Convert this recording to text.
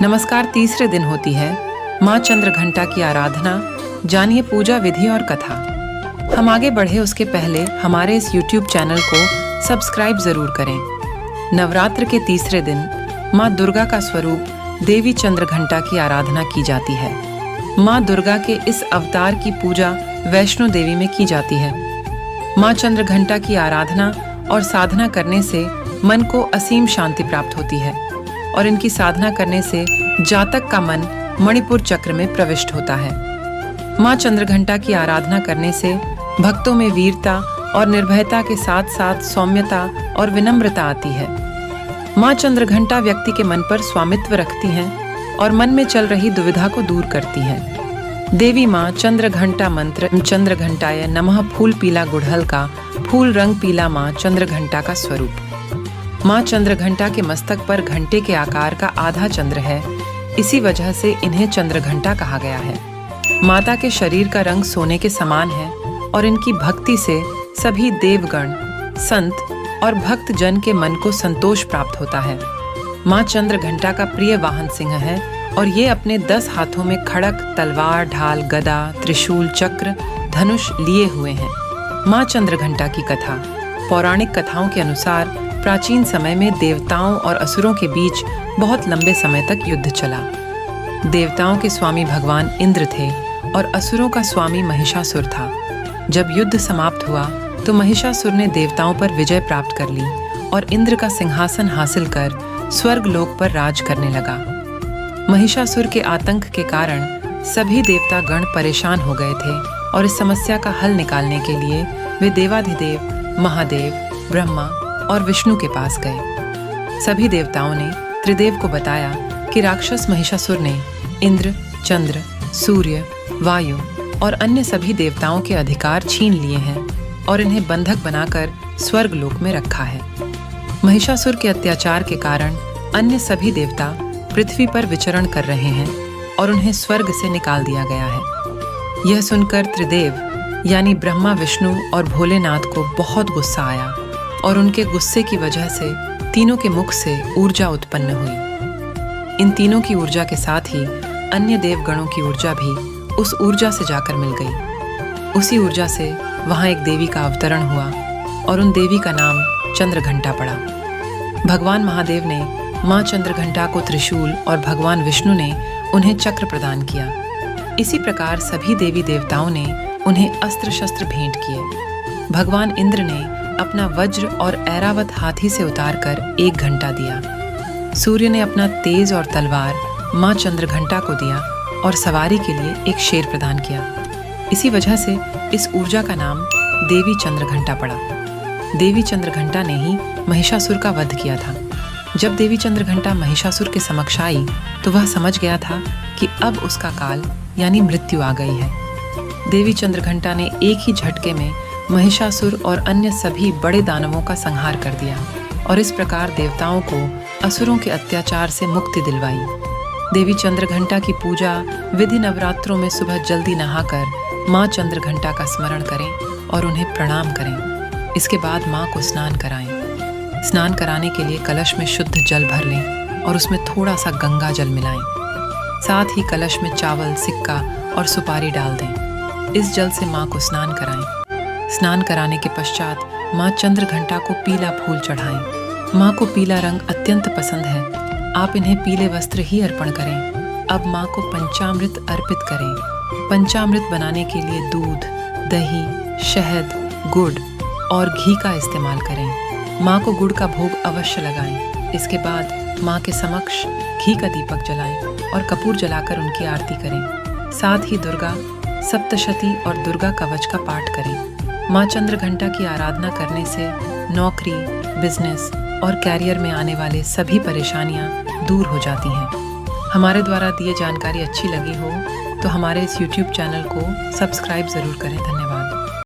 नमस्कार तीसरे दिन होती है माँ चंद्रघंटा की आराधना। जानिए पूजा विधि और कथा। हम आगे बढ़े उसके पहले हमारे इस YouTube चैनल को सब्सक्राइब जरूर करें। नवरात्र के तीसरे दिन माँ दुर्गा का स्वरूप देवी चंद्रघंटा की आराधना की जाती है। माँ दुर्गा के इस अवतार की पूजा वैष्णो देवी में की जाती है। माँ चंद्रघंटा की आराधना और साधना करने से मन को असीम शांति प्राप्त होती है और इनकी साधना करने से जातक का मन मणिपुर चक्र में प्रविष्ट होता है। माँ चंद्रघंटा की आराधना करने से भक्तों में वीरता और निर्भयता के साथ साथ सौम्यता और विनम्रता आती है। माँ चंद्रघंटा व्यक्ति के मन पर स्वामित्व रखती हैं और मन में चल रही दुविधा को दूर करती है। देवी माँ चंद्रघंटा मंत्र चंद्रघंटाय नमः फूल पीला गुड़हल का फूल रंग पीला माँ चंद्रघंटा का स्वरूप। माँ चंद्रघंटा के मस्तक पर घंटे के आकार का आधा चंद्र है, इसी वजह से इन्हें चंद्रघंटा कहा गया है। माता के शरीर का रंग सोने के समान है और इनकी भक्ति से सभी देवगण, संत और भक्त जन के मन को संतोष प्राप्त होता है। माँ चंद्रघंटा का प्रिय वाहन सिंह है और ये अपने 10 हाथों में खड़क, तलवार, ढाल, गदा, त्रिशूल, चक्र, धनुष लिए हुए हैं। माँ चंद्रघंटा की कथा। पौराणिक कथाओं के अनुसार प्राचीन समय में देवताओं और असुरों के बीच बहुत लंबे समय तक युद्ध चला। देवताओं के स्वामी भगवान इंद्र थे और असुरों का स्वामी महिषासुर था। जब युद्ध समाप्त हुआ तो महिषासुर ने देवताओं पर विजय प्राप्त कर ली और इंद्र का सिंहासन हासिल कर स्वर्ग लोक पर राज करने लगा। महिषासुर के आतंक के कारण सभी देवता गण परेशान हो गए थे और इस समस्या का हल निकालने के लिए वे देवाधिदेव महादेव, ब्रह्मा और विष्णु के पास गए। सभी देवताओं ने त्रिदेव को बताया कि राक्षस महिषासुर ने इंद्र, चंद्र, सूर्य, वायु और अन्य सभी देवताओं के अधिकार छीन लिए हैं और इन्हें बंधक बनाकर स्वर्ग लोक में रखा है। महिषासुर के अत्याचार के कारण अन्य सभी देवता पृथ्वी पर विचरण कर रहे हैं और उन्हें स्वर्ग से निकाल दिया गया है। यह सुनकर त्रिदेव यानी ब्रह्मा, विष्णु और भोलेनाथ को बहुत गुस्सा आया और उनके गुस्से की वजह से तीनों के मुख से ऊर्जा उत्पन्न हुई। इन तीनों की ऊर्जा के साथ ही अन्य देवगणों की ऊर्जा भी उस ऊर्जा से जाकर मिल गई। उसी ऊर्जा से वहाँ एक देवी का अवतरण हुआ और उन देवी का नाम चंद्रघंटा पड़ा। भगवान महादेव ने माँ चंद्रघंटा को त्रिशूल और भगवान विष्णु ने उन्हें चक्र प्रदान किया। इसी प्रकार सभी देवी देवताओं ने उन्हें अस्त्र शस्त्र भेंट किए। भगवान इंद्र ने अपना वज्र और ऐरावत हाथी से उतारकर एक घंटा दिया। सूर्य ने अपना तेज और तलवार माँ चंद्रघंटा को दिया और सवारी के लिए एक शेर प्रदान किया। इसी वजह से इस ऊर्जा का नाम देवी चंद्रघंटा पड़ा। देवी चंद्रघंटा ने ही महिषासुर का वध किया था। जब देवी चंद्रघंटा महिषासुर के समक्ष आई तो वह समझ गया था कि अब उसका काल यानी मृत्यु आ गई है। देवी चंद्रघंटा ने एक ही झटके में महिषासुर और अन्य सभी बड़े दानवों का संहार कर दिया और इस प्रकार देवताओं को असुरों के अत्याचार से मुक्ति दिलवाई। देवी चंद्रघंटा की पूजा विधि नवरात्रों में सुबह जल्दी नहाकर माँ चंद्रघंटा का स्मरण करें और उन्हें प्रणाम करें। इसके बाद माँ को स्नान कराएं। स्नान कराने के लिए कलश में शुद्ध जल भर लें और उसमें थोड़ा सा गंगा जल मिलाएं। साथ ही कलश में चावल, सिक्का और सुपारी डाल दें। इस जल से माँ को स्नान कराएं। स्नान कराने के पश्चात माँ चंद्रघंटा को पीला फूल चढ़ाएं। माँ को पीला रंग अत्यंत पसंद है, आप इन्हें पीले वस्त्र ही अर्पण करें। अब माँ को पंचामृत अर्पित करें। पंचामृत बनाने के लिए दूध, दही, शहद, गुड़ और घी का इस्तेमाल करें। माँ को गुड़ का भोग अवश्य लगाएं। इसके बाद माँ के समक्ष घी का दीपक जलाएं और कपूर जलाकर उनकी आरती करें। साथ ही दुर्गा सप्तशती और दुर्गा कवच का पाठ करें। माँ चंद्रघंटा की आराधना करने से नौकरी, बिजनेस और कैरियर में आने वाले सभी परेशानियाँ दूर हो जाती हैं। हमारे द्वारा दिए जानकारी अच्छी लगी हो तो हमारे इस YouTube चैनल को सब्सक्राइब ज़रूर करें। धन्यवाद।